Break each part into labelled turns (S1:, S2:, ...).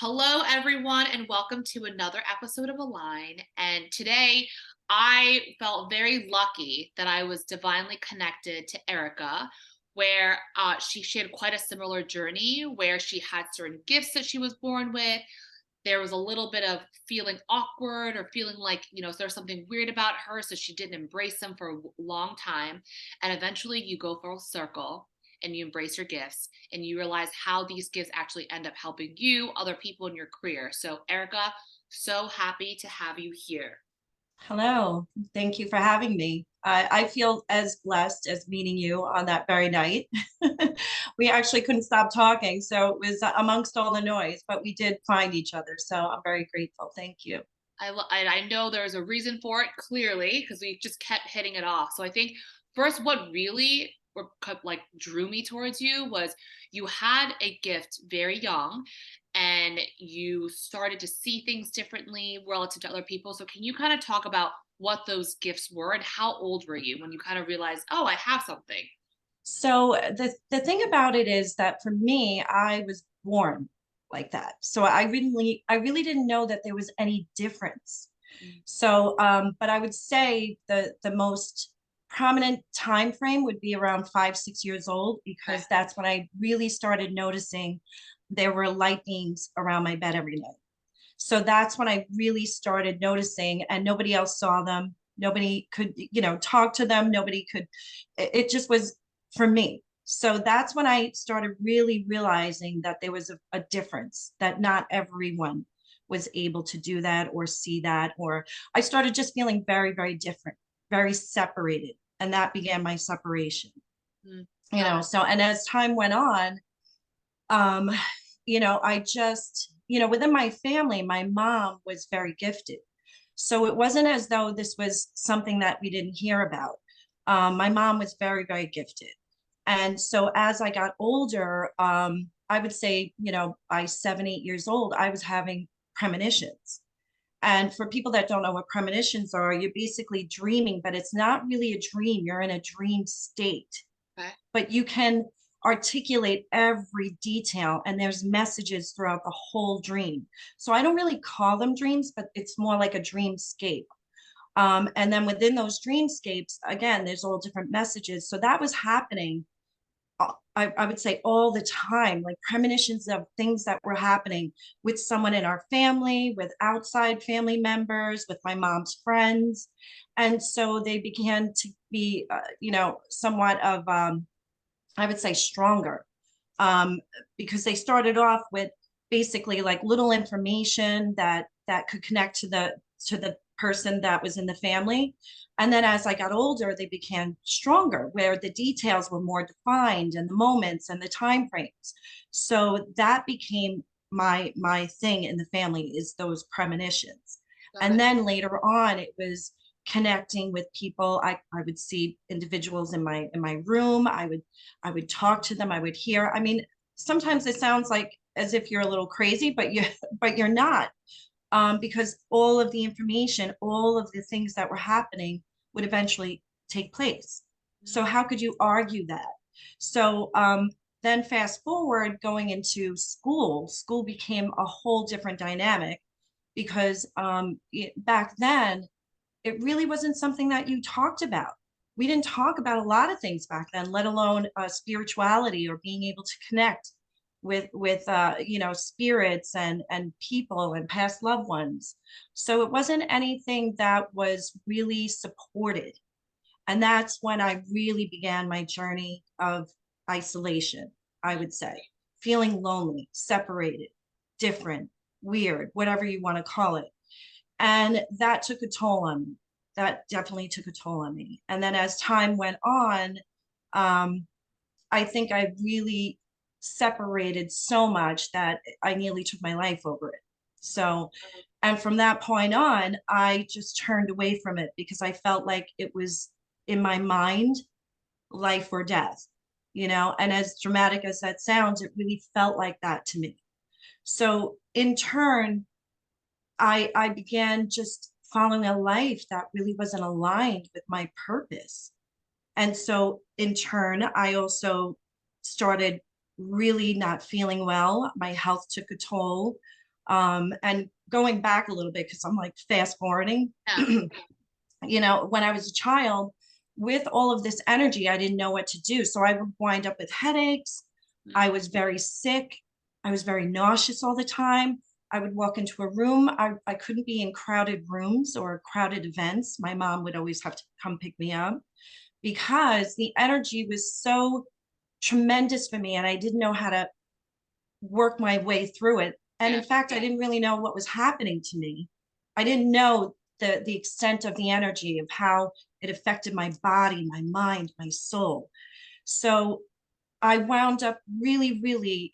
S1: Hello, everyone, and welcome to another episode of Align. And today I felt very lucky that I was divinely connected to Erica, where she shared quite a similar journey where she had certain gifts that she was born with. There was a little bit of feeling awkward or feeling like, there's something weird about her. So she didn't embrace them for a long time. And eventually you go full circle and you embrace your gifts and you realize how these gifts actually end up helping you, other people in your career. So, Erica, so happy to have you here.
S2: Hello, thank you for having me. I feel as blessed as meeting you on that very night. We actually couldn't stop talking, so it was amongst all the noise, but we did find each other. So I'm very grateful. Thank you.
S1: I know there's a reason for it clearly because we just kept hitting it off. So I think first, what really like drew me towards you was you had a gift very young, and you started to see things differently relative to other people. So can you kind of talk about what those gifts were and how old were you when you kind of realized, oh, I have something?
S2: So the thing about it is that for me, I was born like that. So I really didn't know that there was any difference.
S1: Mm.
S2: So, but I would say the most prominent time frame would be around 5, 6 years old,
S1: Okay.
S2: because that's when I really started noticing there were light beams around my bed every night. So that's when I really started noticing, and nobody else saw them. Nobody could, talk to them. Nobody could. It just was for me. So that's when I started really realizing that there was a difference, that not everyone was able to do that or see that. Or I started just feeling very, very different, very separated. And that began my separation,
S1: Mm.
S2: So, and as time went on, um, I just, within my family, my mom was very gifted. So it wasn't as though this was something that we didn't hear about. My mom was very, very gifted. And so as I got older, I would say, by 7, 8 years old, I was having premonitions. And for people that don't know what premonitions are, you're basically dreaming, but it's not really a dream. You're in a dream state,
S1: Okay.
S2: but you can articulate every detail, and there's messages throughout the whole dream. So I don't really call them dreams, but it's more like a dreamscape. And then within those dreamscapes, again, there's all different messages. So that was happening, I would say, all the time, like premonitions of things that were happening with someone in our family, with outside family members, with my mom's friends. And so they began to be, somewhat of, I would say, stronger, um, because they started off with basically like little information that could connect to the person that was in the family. And then as I got older, they became stronger, where the details were more defined, and the moments and the time frames. So that became my thing in the family, is those premonitions.
S1: Got
S2: And
S1: it.
S2: then later on, it was connecting with people. I would see individuals in my room. I would talk to them. I would hear. I mean, sometimes it sounds like as if you're a little crazy, but you but you're not, because all of the information, all of the things that were happening would eventually take place. So
S1: Mm.
S2: how could you argue that? So then fast forward, going into school, school became a whole different dynamic, because back then it really wasn't something that you talked about. We didn't talk about a lot of things back then, let alone spirituality, or being able to connect with spirits and people and past loved ones. So it wasn't anything that was really supported. And that's when I really began my journey of isolation, I
S1: Mm.
S2: would say, feeling lonely, separated, different, weird, whatever you want to call it. And that took a toll on me. That definitely took a toll on me. And then as time went on, um, I think I really separated so much that I nearly took my life over it. So, and from that point on, I just turned away from it, because I felt like it was, in my mind, life or death, and as dramatic as that sounds, it really felt like that to me. So in turn, I began just following a life that really wasn't aligned with my purpose. And so in turn, I also started really not feeling well. My health took a toll. And going back a little bit, because I'm like fast forwarding,
S1: Yeah.
S2: when I was a child, with all of this energy, I didn't know what to do. So I would wind up with headaches.
S1: Mm.
S2: I was very sick. I was very nauseous all the time. I would walk into a room. I couldn't be in crowded rooms or crowded events. My mom would always have to come pick me up because the energy was so tremendous for me and I didn't know how to work my way through it. And
S1: Yeah.
S2: in fact, I didn't really know what was happening to me. I didn't know the extent of the energy of how it affected my body, my mind, my soul. So I wound up really, really,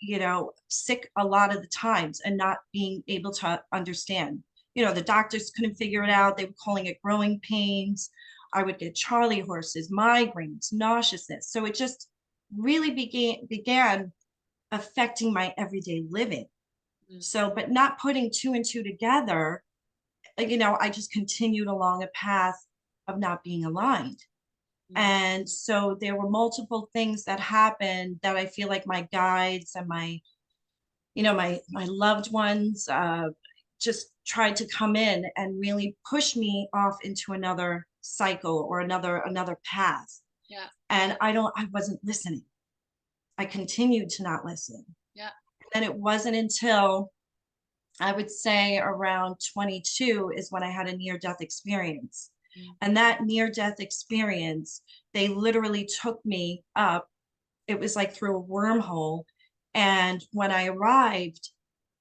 S2: sick a lot of the times and not being able to understand. The doctors couldn't figure it out. They were calling it growing pains. I would get charley horses, migraines, nauseousness. So it just really began affecting my everyday living.
S1: Mm.
S2: So, but not putting two and two together, I just continued along a path of not being aligned.
S1: Mm.
S2: And so there were multiple things that happened that I feel like my guides and my loved ones just tried to come in and really push me off into another cycle or another path.
S1: Yeah.
S2: And I wasn't listening. I continued to not listen.
S1: Yeah.
S2: And it wasn't until I would say around 22 is when I had a near death experience.
S1: Mm.
S2: And that near death experience, they literally took me up. It was like through a wormhole. And when I arrived,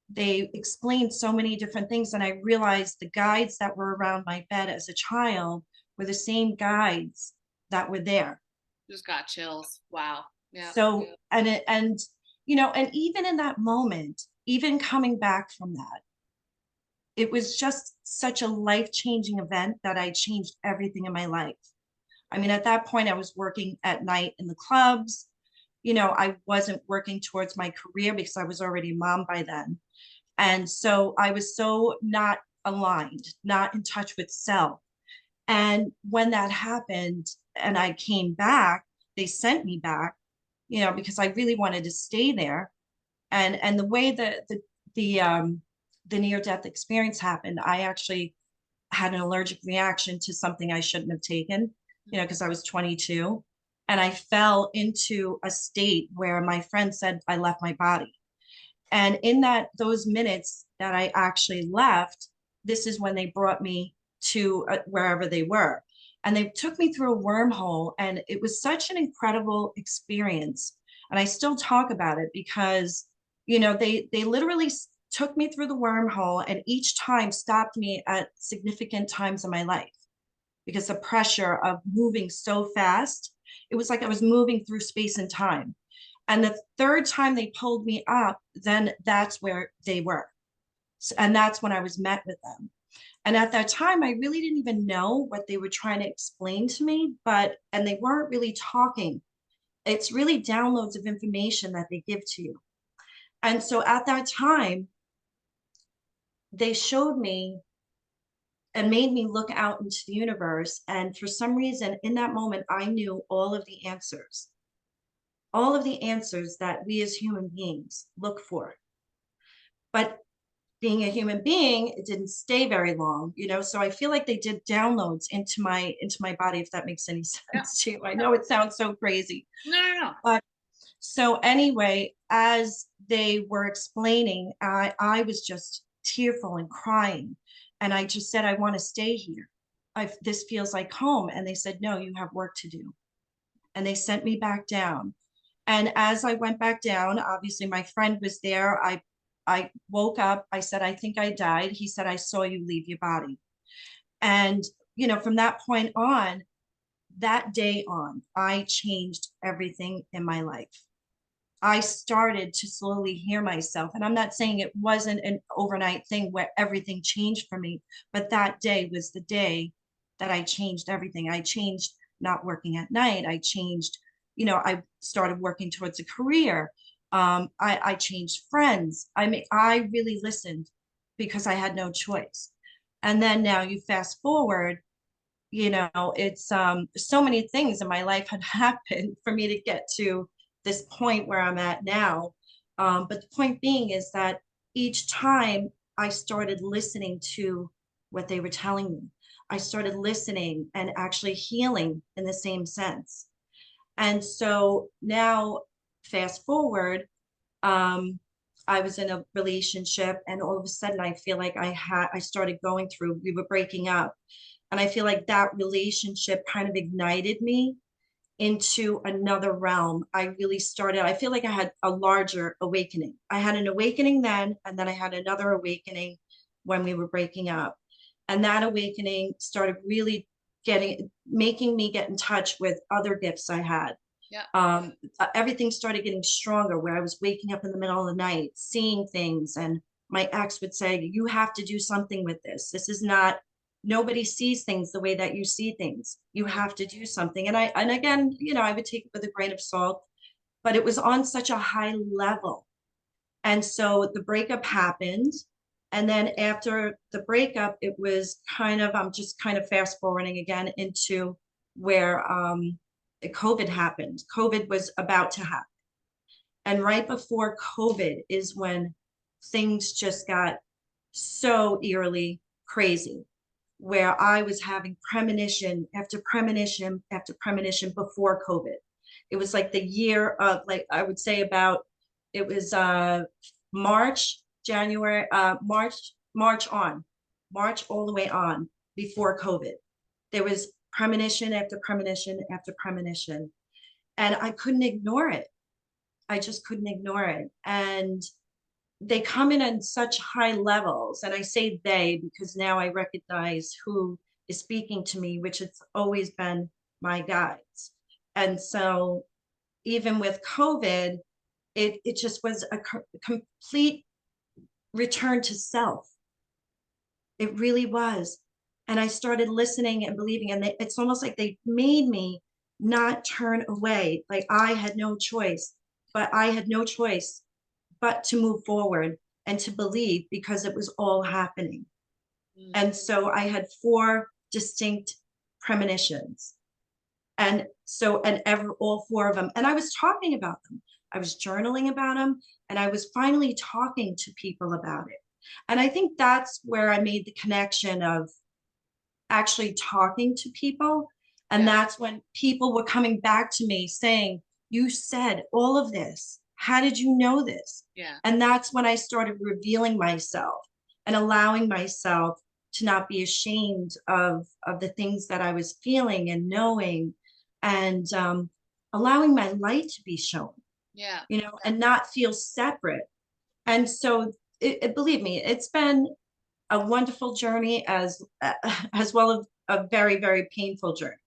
S2: they explained so many different things. And I realized the guides that were around my bed as a child were the same guides that were there.
S1: Just got chills. Wow. Yeah.
S2: So, and even in that moment, even coming back from that, it was just such a life-changing event that I changed everything in my life. I mean, at that point, I was working at night in the clubs. I wasn't working towards my career because I was already a mom by then. And so I was so not aligned, not in touch with self. And when that happened and I came back, they sent me back, because I really wanted to stay there. And the way that the near death experience happened, I actually had an allergic reaction to something I shouldn't have taken,
S1: Mm.
S2: because I was 22. And I fell into a state where my friend said I left my body. And in those minutes that I actually left, this is when they brought me to wherever they were. And they took me through a wormhole. And it was such an incredible experience. And I still talk about it because, they literally took me through the wormhole and each time stopped me at significant times in my life because the pressure of moving so fast, it was like I was moving through space and time. And the third time they pulled me up, then that's where they were. And that's when I was met with them. And at that time, I really didn't even know what they were trying to explain to me, and they weren't really talking. It's really downloads of information that they give to you. And so at that time, they showed me and made me look out into the universe. And for some reason, in that moment, I knew all of the answers that we as human beings look for. But being a human being, it didn't stay very long, so I feel like they did downloads into my body, if that makes any
S1: Yeah.
S2: sense to you. I know it sounds so crazy,
S1: No, no, no.
S2: but so anyway, as they were explaining, I was just tearful and crying, and I just said, I want to stay here. This feels like home. And they said, no, you have work to do. And they sent me back down. And as I went back down, obviously my friend was there. I woke up. I said, I think I died. He said, I saw you leave your body. And, from that point on, that day on, I changed everything in my life. I started to slowly hear myself. And I'm not saying it wasn't an overnight thing where everything changed for me, but that day was the day that I changed everything. I changed not working at night. I changed, I started working towards a career. I changed friends. I mean, I really listened because I had no choice. And then now you fast forward, it's so many things in my life had happened for me to get to this point where I'm at now. But the point being is that each time I started listening to what they were telling me. I started listening and actually healing in the same sense. And so now, fast forward, um, I was in a relationship, and all of a sudden, I feel like I started going through, we were breaking up. And I feel like that relationship kind of ignited me into another realm. I feel like I had a larger awakening. I had an awakening then, and then I had another awakening when we were breaking up. And that awakening started really making me get in touch with other gifts I had.
S1: Yeah.
S2: Everything started getting stronger where I was waking up in the middle of the night, seeing things. And my ex would say, you have to do something with this. This is not, nobody sees things the way that you see things. You
S1: Mm.
S2: have to do something. And again, I would take it with a grain of salt, but it was on such a high level. And so the breakup happened. And then after the breakup, it was kind of, I'm just kind of fast forwarding again into where COVID happened. COVID was about to happen. And right before COVID is when things just got so eerily crazy, where I was having premonition after premonition after premonition before COVID. It was like the year of, like, I would say about, it was March, January, March on, March all the way on before COVID. There was premonition after premonition after premonition, and I couldn't ignore it. I just couldn't ignore it. And they come in on such high levels. And I say they because now I recognize who is speaking to me, which has always been my guides. And so even with COVID, it just was a complete return to self. It really was. And I started listening and believing, and it's almost like they made me not turn away. Like I had no choice, but I had no choice but to move forward and to believe because it was all happening.
S1: Mm.
S2: And so I had four distinct premonitions. And so, and all four of them, and I was talking about them. I was journaling about them, and I was finally talking to people about it. And I think that's where I made the connection of actually talking to people. And
S1: Yeah.
S2: that's when people were coming back to me saying, you said all of this. How did you know this?
S1: Yeah.
S2: And that's when I started revealing myself and allowing myself to not be ashamed of the things that I was feeling and knowing, and allowing my light to be shown,
S1: Yeah.
S2: and not feel separate. And so, believe me, it's been a wonderful journey as well as a very, very painful journey.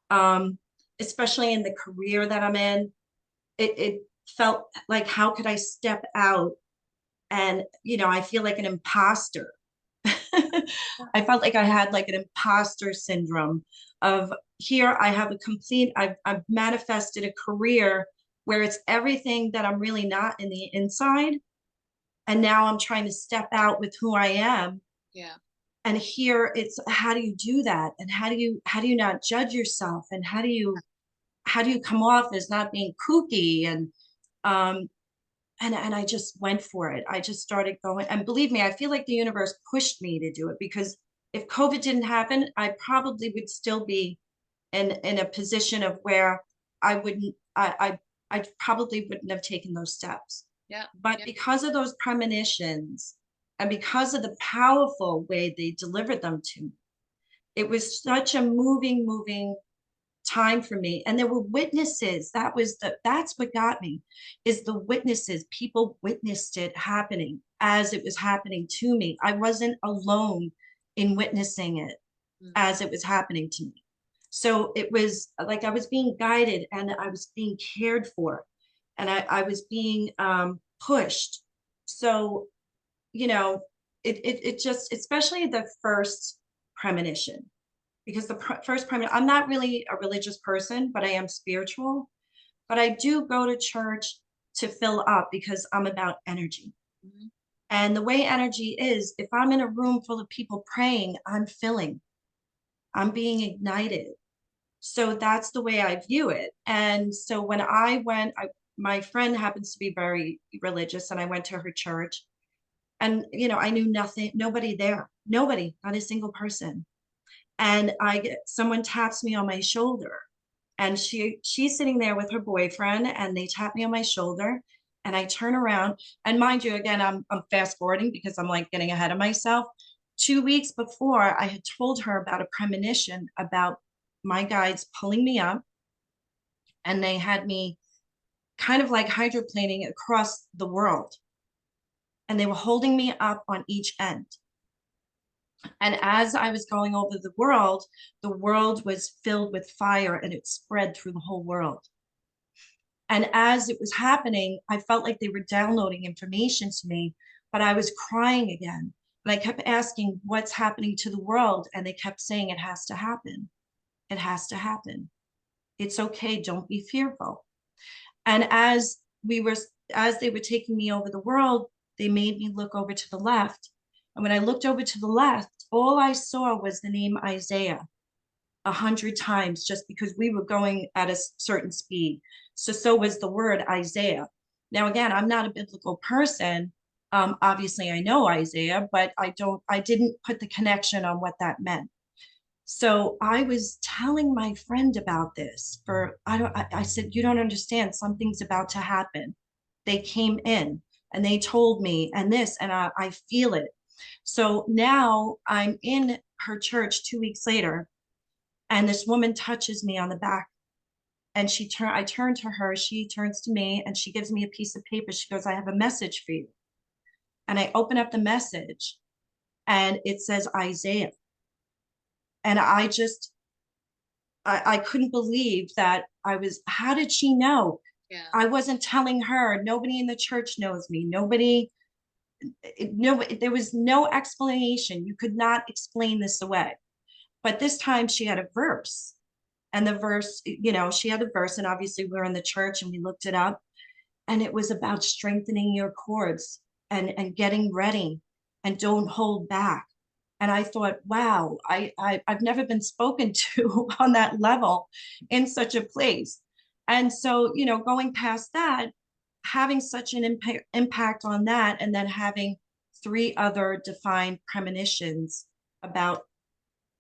S2: Um, Especially in the career that I'm in, it felt like, how could I step out? And I feel like an imposter. I felt like I had like an imposter syndrome of, here I have I've manifested a career where it's everything that I'm really not in the inside. And now I'm trying to step out with who I am.
S1: Yeah.
S2: And here it's, how do you do that? And how do you not judge yourself? And how do you come off as not being kooky? Um and I just went for it. I just started going. And believe me, I feel like the universe pushed me to do it, because if COVID didn't happen, I probably would still be in a position of where I wouldn't I probably wouldn't have taken those steps.
S1: Yeah.
S2: But
S1: Yeah.
S2: because of those premonitions, and because of the powerful way they delivered them to me, it was such a moving time for me. And there were witnesses. That's what got me, is the witnesses. People witnessed it happening as it was happening to me. I wasn't alone in witnessing it
S1: Mm.
S2: as it was happening to me. So it was like I was being guided, and I was being cared for, and I was being pushed. So, you know, it just, especially the first premonition, because the first premonition, I'm not really a religious person, but I am spiritual. But I do go to church to fill up, because I'm about energy.
S1: Mhm.
S2: And the way energy is, if I'm in a room full of people praying, I'm filling, I'm being ignited. So that's the way I view it. And so when my friend happens to be very religious, and I went to her church, And, I knew nothing, nobody there, nobody, not a single person. And someone taps me on my shoulder, and she's sitting there with her boyfriend, and they tap me on my shoulder, and I turn around, and mind you, again, I'm fast forwarding because I'm like getting ahead of myself. 2 weeks before, I had told her about a premonition about my guides pulling me up, and they had me kind of like hydroplaning across the world, and they were holding me up on each end. And as I was going over the world was filled with fire, and it spread through the whole world. And as it was happening, I felt like they were downloading information to me, but I was crying again. And I kept asking, what's happening to the world? And they kept saying, it has to happen. It has to happen. It's okay. Don't be fearful. And as they were taking me over the world, they made me look over to the left. And when I looked over to the left, all I saw was the name Isaiah 100 times, just because we were going at a certain speed. So was the word Isaiah. Now, again, I'm not a biblical person. Obviously, I know Isaiah, but I didn't put the connection on what that meant. So I was telling my friend about this I said, you don't understand, something's about to happen. They came in and they told me and this, and I feel it. So now I'm in her church 2 weeks later, and this woman touches me on the back, and I turn to her, she turns to me, and she gives me a piece of paper. She goes, I have a message for you. And I open up the message, and it says Isaiah. And I couldn't believe that how did she know?
S1: Yeah.
S2: I wasn't telling her. Nobody in the church knows me. Nobody, no, there was no explanation. You could not explain this away. But this time she had a verse. And the verse, she had a verse, and obviously we're in the church and we looked it up, and it was about strengthening your cords and getting ready, and don't hold back. And I thought, wow, I've never been spoken to on that level in such a place. And so, going past that, having such an impact on that, and then having three other defined premonitions about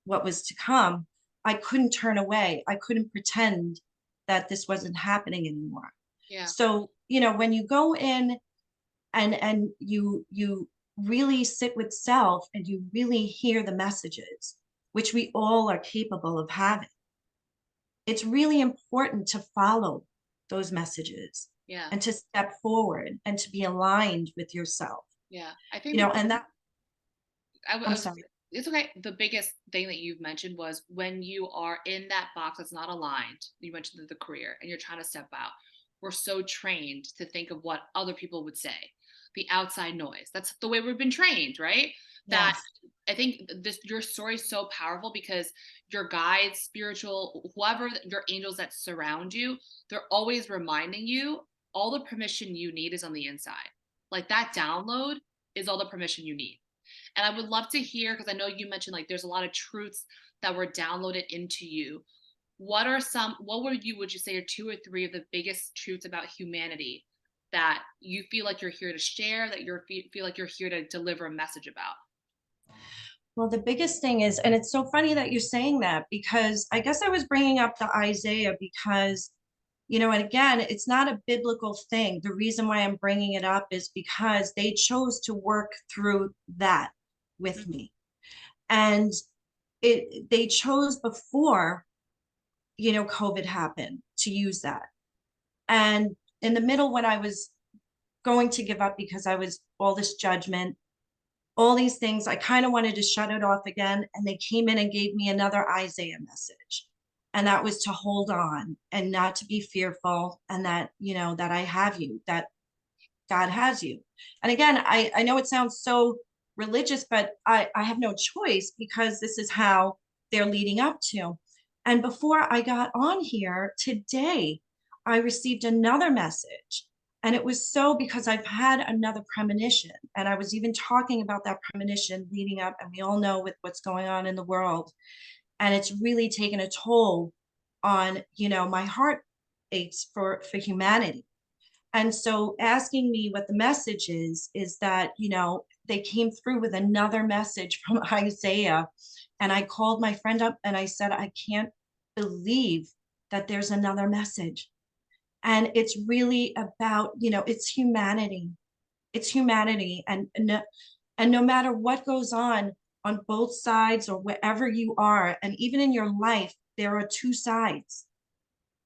S2: what was to come, I couldn't turn away. I couldn't pretend that this wasn't happening anymore.
S1: Yeah.
S2: So, when you go in and you really sit with self, and you really hear the messages, which we all are capable of having, it's really important to follow those messages,
S1: Yeah.
S2: and to step forward, and to be aligned with yourself.
S1: Yeah. I think
S2: And that,
S1: I
S2: I'm
S1: was,
S2: sorry.
S1: it's okay. The biggest thing that you've mentioned was when you are in that box that's not aligned. You mentioned the career and you're trying to step out. We're so trained to think of what other people would say, the outside noise. That's the way we've been trained, right? That
S2: Yes.
S1: I think your story is so powerful because your guides, spiritual, whoever your angels that surround you, they're always reminding you all the permission you need is on the inside. Like that download is all the permission you need. And I would love to hear, because I know you mentioned like there's a lot of truths that were downloaded into you. Would you say are two or three of the biggest truths about humanity that you feel like you're here to share, that feel like you're here to deliver a message about?
S2: Well, the biggest thing is, and it's so funny that you're saying that, because I guess I was bringing up the Isaiah because, and again, it's not a biblical thing. The reason why I'm bringing it up is because they chose to work through that with
S1: Mhm.
S2: me. And they chose before, COVID happened, to use that. And in the middle, when I was going to give up because I was all this judgment, all these things, I kind of wanted to shut it off again. And they came in and gave me another Isaiah message. And that was to hold on and not to be fearful, and that, that I have you, that God has you. And again, I know it sounds so religious, but I have no choice, because this is how they're leading up to. And before I got on here today, I received another message. And it was so because I've had another premonition. And I was even talking about that premonition leading up. And we all know with what's going on in the world. And it's really taken a toll on, my heart aches for humanity. And so asking me what the message is that, they came through with another message from Isaiah. And I called my friend up and I said, I can't believe that there's another message. And it's really about, it's humanity. It's humanity. And no matter what goes on both sides or wherever you are, and even in your life, there are two sides.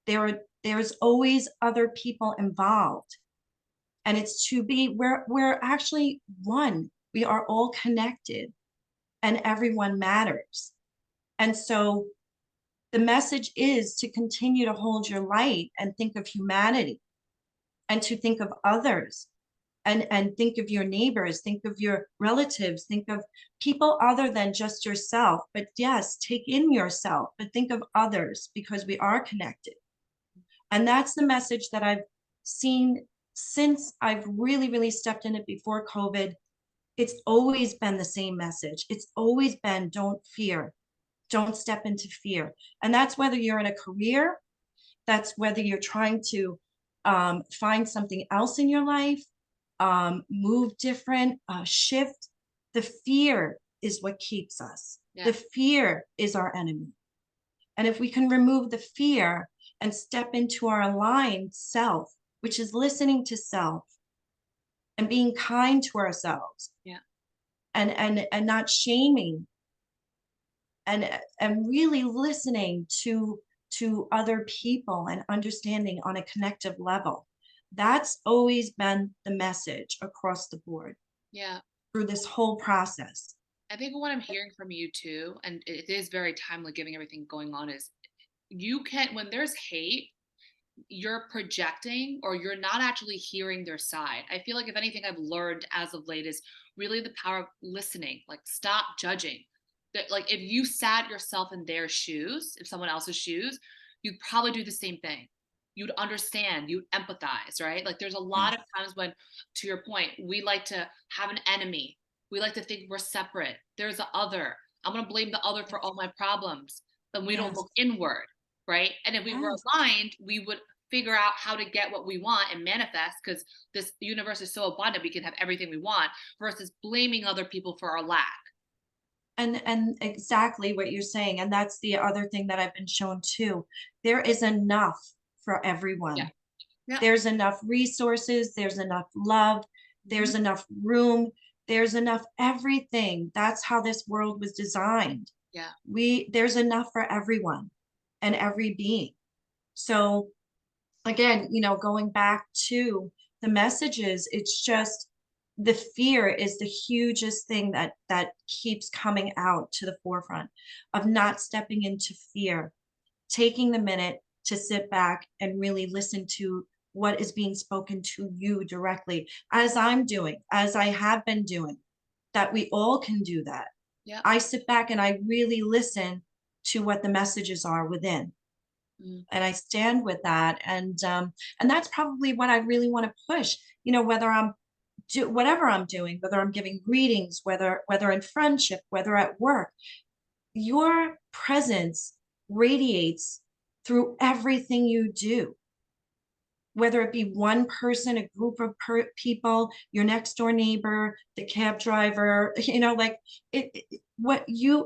S2: There's always other people involved. And it's to be, we're actually one. We are all connected and everyone matters. And so the message is to continue to hold your light and think of humanity and to think of others and think of your neighbors, think of your relatives, think of people other than just yourself. But yes, take in yourself, but think of others because we are connected. And that's the message that I've seen since I've really, really stepped in it before COVID. It's always been the same message. It's always been don't fear, don't step into fear. And that's whether you're in a career, that's whether you're trying to find something else in your life, move different, shift. The fear is what keeps us.
S1: Yeah.
S2: The fear is our enemy. And if we can remove the fear and step into our aligned self, which is listening to self and being kind to ourselves,
S1: Yeah.
S2: and not shaming, and really listening to other people and understanding on a connective level. That's always been the message across the board
S1: Yeah.
S2: through this whole process.
S1: I think what I'm hearing from you too, and it is very timely given everything going on, is you can, when there's hate, you're projecting or you're not actually hearing their side. I feel like if anything I've learned as of late is really the power of listening, like stop judging. That like if you sat yourself in their shoes, if someone else's shoes, you'd probably do the same thing. You'd understand, you'd empathize, right? Like there's a lot of
S2: Yes.
S1: times when, to your point, we like to have an enemy. We like to think we're separate. There's the other. I'm going to blame the other for
S2: Yes.
S1: all my problems. Then we don't
S2: Yes.
S1: look inward, right? And if we were
S2: Yes.
S1: aligned, we would figure out how to get what we want and manifest because this universe is so abundant we can have everything we want versus blaming other people for our lack.
S2: And exactly what you're saying. And that's the other thing that I've been shown too. There is enough for
S1: Yeah.
S2: everyone.
S1: Yeah.
S2: There's enough resources, there's enough love,
S1: Hmm.
S2: there's enough room, there's enough everything. That's how this world was designed.
S1: Yeah.
S2: There's enough for everyone and every being. So again, going back to the messages, it's just the fear is the hugest thing that keeps coming out to the forefront of not stepping into fear, taking the minute to sit back and really listen to what is being spoken to you directly, as I'm doing, as I have been doing, that we all can do that.
S1: Yeah.
S2: I sit back and I really listen to what the messages are within.
S1: Mm.
S2: And I stand with that. And that's probably what I really want to push, whether whatever I'm doing, whether I'm giving readings, whether in friendship, whether at work, your presence radiates through everything you do, whether it be one person, a group of people, your next door neighbor, the cab driver, like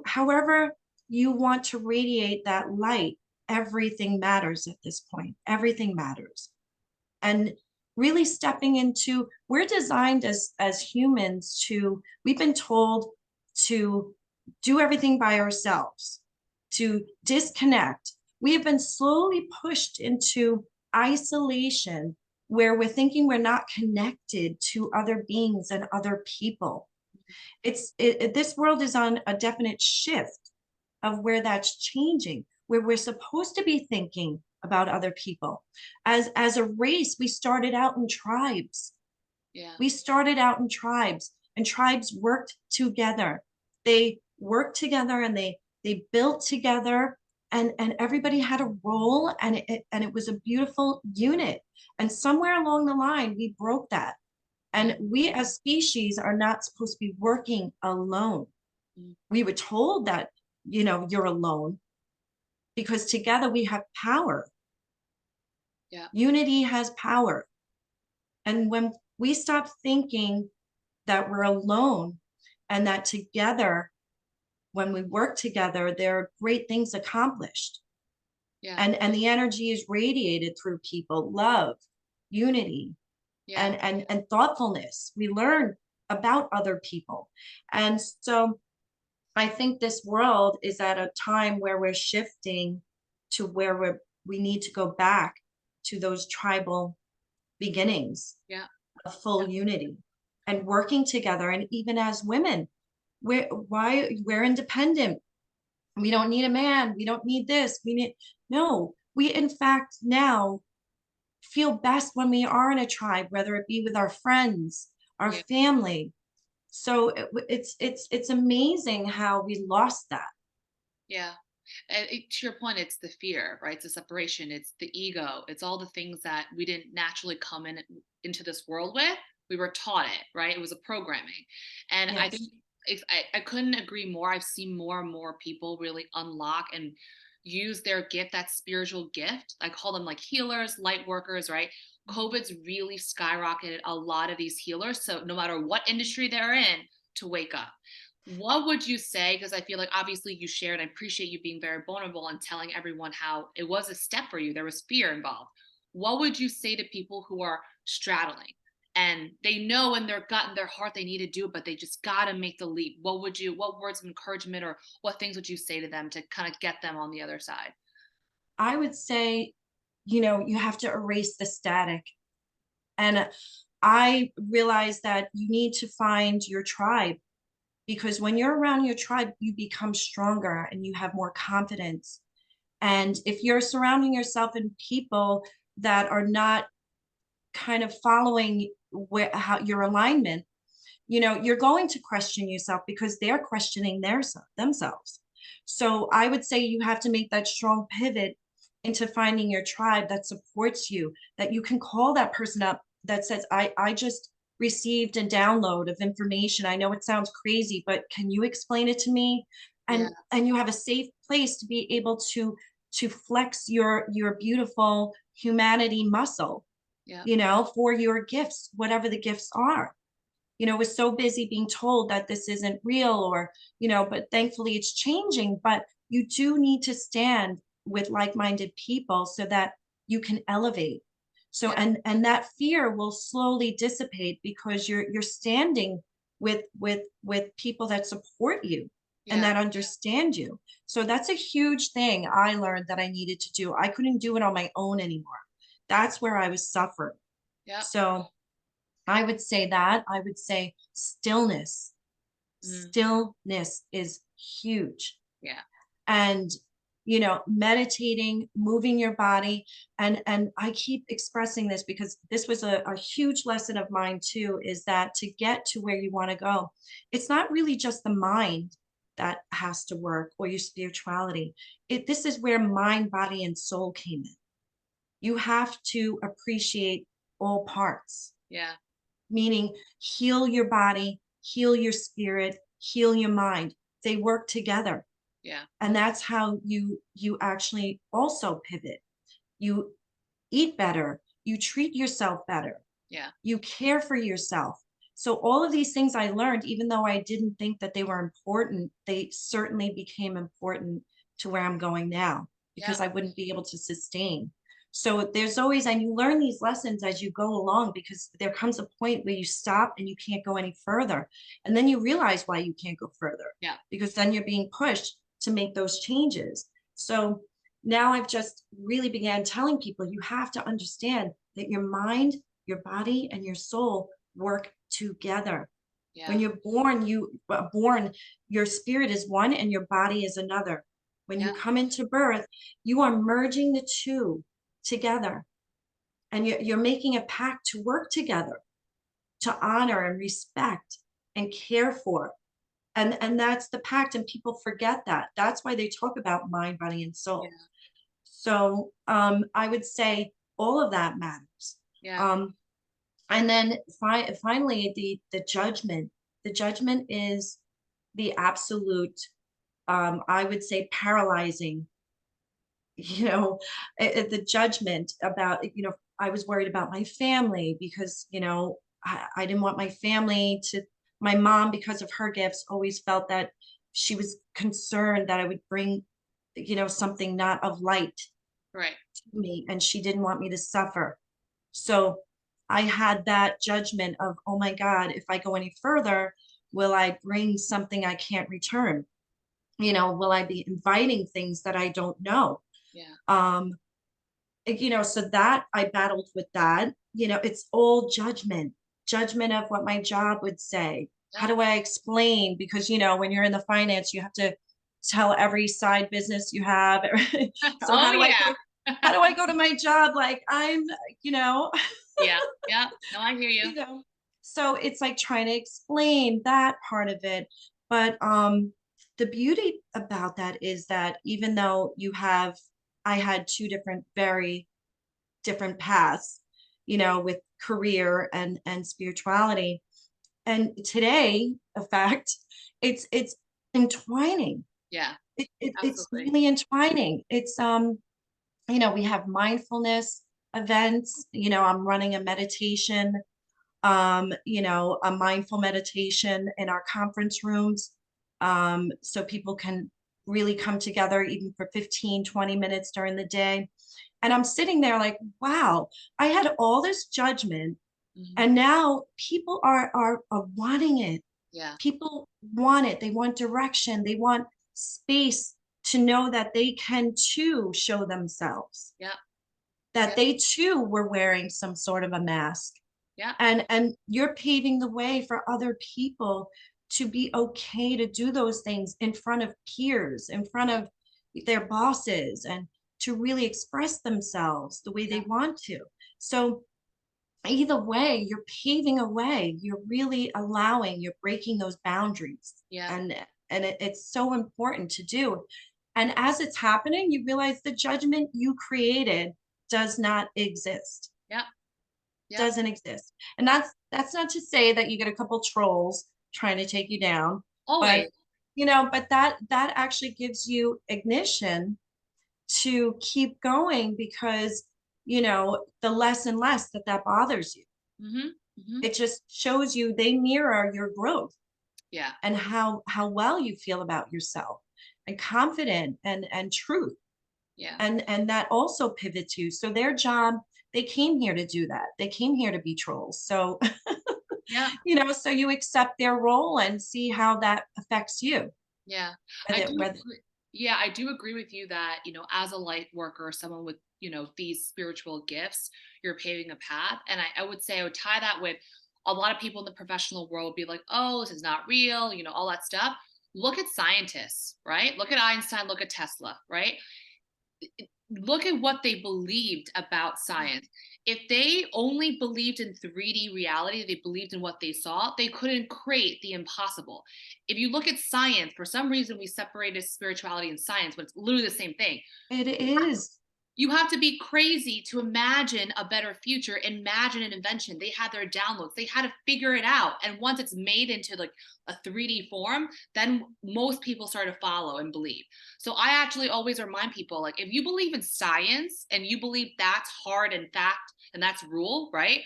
S2: however you want to radiate that light, everything matters at this point. Everything matters. And really stepping into, we're designed as humans we've been told to do everything by ourselves, to disconnect. We have been slowly pushed into isolation where we're thinking we're not connected to other beings and other people. This world is on a definite shift of where that's changing, where we're supposed to be thinking about other people. As a race, we started out in tribes.
S1: Yeah.
S2: We started out in tribes, and tribes worked together. They worked together and they built together, and everybody had a role, and it was a beautiful unit. And somewhere along the line, we broke that.
S1: Yeah.
S2: And we as species are not supposed to be working alone.
S1: Mm.
S2: We were told that, you're alone because together we have power.
S1: Yeah.
S2: Unity has power. And when we stop thinking that we're alone, and that together, when we work together, there are great things accomplished.
S1: Yeah.
S2: And the energy is radiated through people, love, unity,
S1: Yeah.
S2: and thoughtfulness. We learn about other people. And so I think this world is at a time where we're shifting to where we need to go back to those tribal beginnings
S1: Yeah.
S2: of full unity and working together. And even as women, we're independent. We don't need a man. We don't need this. We need, no, we in fact now feel best when we are in a tribe, whether it be with our friends, our
S1: Yeah.
S2: family. So it's amazing how we lost that.
S1: Yeah. And to your point, it's the fear, right? It's the separation, it's the ego, it's all the things that we didn't naturally come into this world with. We were taught it, right? It was a programming. And I think
S2: Yes.
S1: if I couldn't agree more. I've seen more and more people really unlock and use their gift, that spiritual gift. I call them like healers, light workers, right? COVID's really skyrocketed a lot of these healers. So no matter what industry they're in, to wake up. What would you say? Because I feel like obviously you shared, I appreciate you being very vulnerable and telling everyone how it was a step for you. There was fear involved. What would you say to people who are straddling and they know in their gut and their heart they need to do it, but they just got to make the leap? What words of encouragement or what things would you say to them to kind of get them on the other side?
S2: I would say, you have to erase the static. And I realized that you need to find your tribe, because when you're around your tribe, you become stronger and you have more confidence. And if you're surrounding yourself in people that are not kind of following how your alignment, you're going to question yourself because they're questioning themselves. So I would say you have to make that strong pivot into finding your tribe that supports you, that you can call that person up that says, I just received a download of information. I know it sounds crazy, but can you explain it to me?
S1: Yeah.
S2: And you have a safe place to be able to flex your beautiful humanity muscle,
S1: Yeah.
S2: for your gifts, whatever the gifts are. We're so busy being told that this isn't real, or, but thankfully it's changing. But you do need to stand with like-minded people so that you can elevate. So,
S1: Yeah.
S2: and that fear will slowly dissipate because you're standing with people that support you and
S1: Yeah.
S2: that understand you. So that's a huge thing I learned that I needed to do. I couldn't do it on my own anymore. That's where I was suffering.
S1: Yeah.
S2: So I would say that. I would say stillness.
S1: Mm.
S2: Stillness is huge.
S1: Yeah.
S2: And meditating, moving your body. And I keep expressing this because this was a huge lesson of mine too, is that to get to where you want to go, it's not really just the mind that has to work, or your spirituality. This is where mind, body, and soul came in. You have to appreciate all parts,
S1: Yeah.
S2: meaning heal your body, heal your spirit, heal your mind. They work together.
S1: Yeah.
S2: And that's how you actually also pivot. You eat better, you treat yourself better,
S1: Yeah.
S2: you care for yourself. So all of these things I learned, even though I didn't think that they were important, they certainly became important to where I'm going now,
S1: Yeah.
S2: because I wouldn't be able to sustain. So there's always, and you learn these lessons as you go along, because there comes a point where you stop and you can't go any further. And then you realize why you can't go further,
S1: Yeah.
S2: because then you're being pushed to make those changes. So now I've just really began telling people, you have to understand that your mind, your body, and your soul work together. When
S1: Yeah.
S2: you're born, your spirit is one and your body is another. When you
S1: Yeah.
S2: come into birth, you are merging the two together, and you're making a pact to work together, to honor and respect and care for. And that's the pact, and people forget that. That's why they talk about mind, body, and soul.
S1: Yeah.
S2: So I would say all of that matters.
S1: Yeah.
S2: Um, and then finally, the judgment. The judgment is the absolute, I would say, paralyzing. You know, the judgment about, I was worried about my family because, I didn't want my family to. My mom, because of her gifts, always felt that she was concerned that I would bring, something not of light
S1: Right.
S2: to me, and she didn't want me to suffer. So I had that judgment of, oh my God, if I go any further, will I bring something I can't return? Will I be inviting things that I don't know?
S1: Yeah.
S2: Um, so that I battled with that. It's all judgment of what my job would say. How
S1: Yep.
S2: do I explain? Because, when you're in the finance, you have to tell every side business you have. So
S1: Oh yeah.
S2: how do I go to my job? Like you know,
S1: Yeah. Yeah. No, I hear you.
S2: you know, so it's like trying to explain that part of it. But the beauty about that is that even though I had two different, very different paths, with career and spirituality. And today, in fact, it's entwining.
S1: Yeah.
S2: It's
S1: Absolutely.
S2: really entwining. We have mindfulness events. I'm running a meditation, a mindful meditation in our conference rooms. So people can really come together even for 15, 20 minutes during the day. And I'm sitting there like, wow, I had all this judgment,
S1: Mhm.
S2: and now people are wanting it.
S1: Yeah.
S2: People want it. They want direction. They want space to know that they can too show themselves,
S1: Yeah.
S2: that
S1: Yeah.
S2: they too were wearing some sort of a mask.
S1: Yeah.
S2: And you're paving the way for other people to be okay to do those things in front of peers, in front of their bosses, and to really express themselves the way
S1: Yeah.
S2: they want to. So either way, you're paving a way. You're really allowing, you're breaking those boundaries.
S1: Yeah.
S2: And it's so important to do. And as it's happening, you realize the judgment you created does not exist.
S1: Yeah. Yeah.
S2: Doesn't exist. And that's not to say that you get a couple trolls trying to take you down, but
S1: Always.
S2: that actually gives you ignition to keep going, because the less and less that bothers you.
S1: Mhm. Mhm.
S2: It just shows you they mirror your growth,
S1: Yeah.
S2: and how well you feel about yourself, and confident, and truth.
S1: Yeah.
S2: And that also pivots you. So their job, they came here to do that. They came here to be trolls. So
S1: Yeah.
S2: so you accept their role and see how that affects you.
S1: Yeah. I
S2: Whether
S1: do
S2: whether
S1: agree. Yeah, I do agree with you that, as a light worker, someone with, these spiritual gifts, you're paving a path. And I would say I would tie that with a lot of people in the professional world be like, oh, this is not real, all that stuff. Look at scientists, right? Look at Einstein, look at Tesla, right? Look at what they believed about science. If they only believed in 3D reality, they believed in what they saw, they couldn't create the impossible. If you look at science, for some reason we separated spirituality and science, but it's literally the same thing.
S2: it is.
S1: You have to be crazy to imagine a better future, imagine an invention. They had their downloads, they had to figure it out. And once it's made into like a 3D form, then most people start to follow and believe. So I actually always remind people, like, if you believe in science and you believe that's hard and fact and that's rule, right?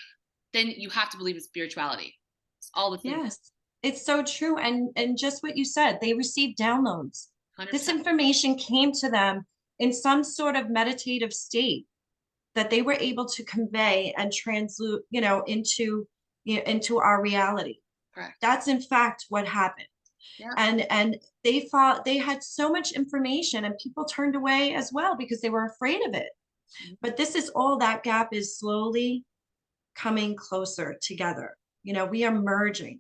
S1: Then you have to believe in spirituality. It's all the same.
S2: Yes, it's so true. And just what you said, they received downloads. This
S1: 100%.
S2: information came to them in some sort of meditative state that they were able to convey and translate, into our reality.
S1: Correct.
S2: That's in fact what happened.
S1: Yeah.
S2: And they thought they had so much information, and people turned away as well because they were afraid of it.
S1: Mhm.
S2: But this is all, that gap is slowly coming closer together. We are merging,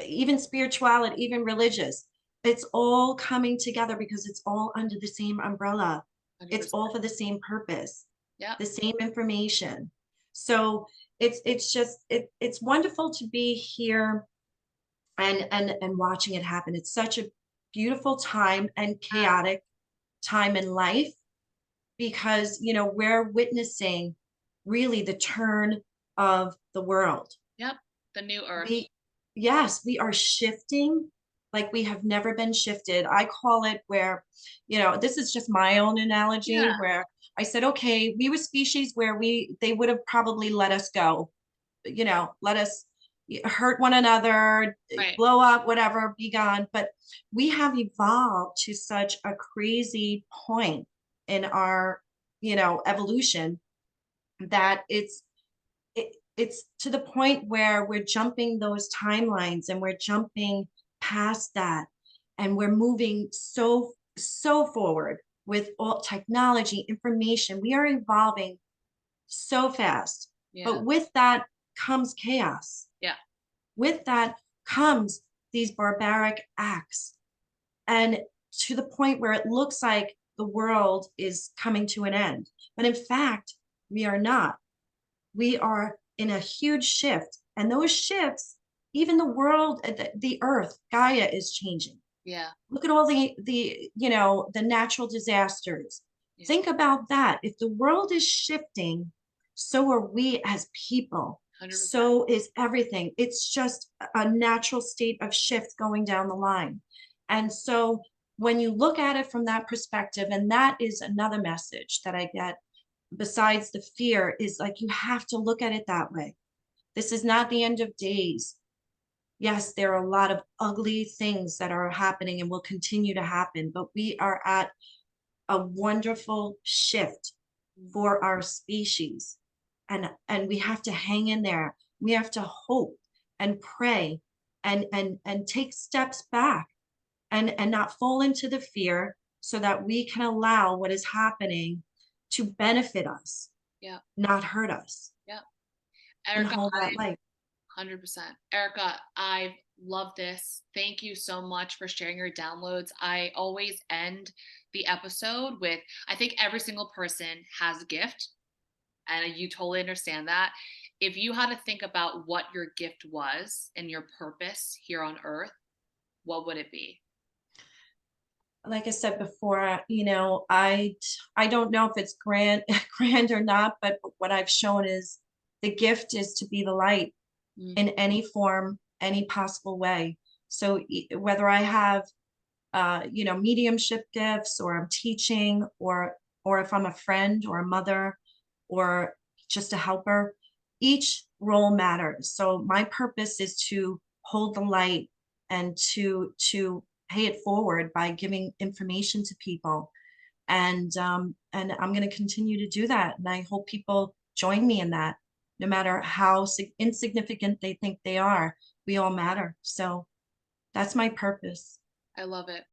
S2: even spirituality, even religious. It's all coming together because it's all under the same umbrella. It's
S1: 100%.
S2: all for the same purpose,
S1: Yeah.
S2: the same information. So it's wonderful to be here and watching it happen. It's such a beautiful time and chaotic time in life, because we're witnessing really the turn of the world.
S1: Yep. The new earth.
S2: We Yes, we are shifting like we have never been shifted. I call it, where this is just my own analogy,
S1: Yeah.
S2: where I said, okay, we were species where they would have probably let us go, let us hurt one another,
S1: Right.
S2: blow up, whatever, be gone. But we have evolved to such a crazy point in our, evolution that it's to the point where we're jumping those timelines and we're jumping past that and we're moving so forward with all technology, information. We are evolving so fast.
S1: Yeah.
S2: But with that comes chaos.
S1: Yeah.
S2: With that comes these barbaric acts. And to the point where it looks like the world is coming to an end. But in fact, we are not. We are in a huge shift. And those shifts, even the world, the earth, Gaia is changing.
S1: Yeah.
S2: Look at all the natural disasters.
S1: Yeah.
S2: Think about that. If the world is shifting, so are we as people.
S1: 100%.
S2: So is everything. It's just a natural state of shift going down the line. And so when you look at it from that perspective, and that is another message that I get besides the fear, is like you have to look at it that way. This is not the end of days. Yes, there are a lot of ugly things that are happening and will continue to happen, but we are at a wonderful shift
S1: Mhm.
S2: for our species. And we have to hang in there. We have to hope and pray and take steps back and not fall into the fear so that we can allow what is happening to benefit us,
S1: Yeah.
S2: not hurt us,
S1: Yeah.
S2: and
S1: Erica,
S2: hold that light.
S1: 100%. Erica, I love this. Thank you so much for sharing your downloads. I always end the episode with I think every single person has a gift, and you totally understand that. If you had to think about what your gift was and your purpose here on earth, what would it be?
S2: Like I said before, I don't know if it's grand grand or not, but what I've shown is the gift is to be the light
S1: Mm.
S2: in any form, any possible way. So whether I have mediumship gifts, or I'm teaching, or if I'm a friend or a mother or just a helper, each role matters. So my purpose is to hold the light and to pay it forward by giving information to people. And I'm going to continue to do that. And I hope people join me in that, no matter how insignificant they think they are. We all matter. So that's my purpose.
S1: I love it.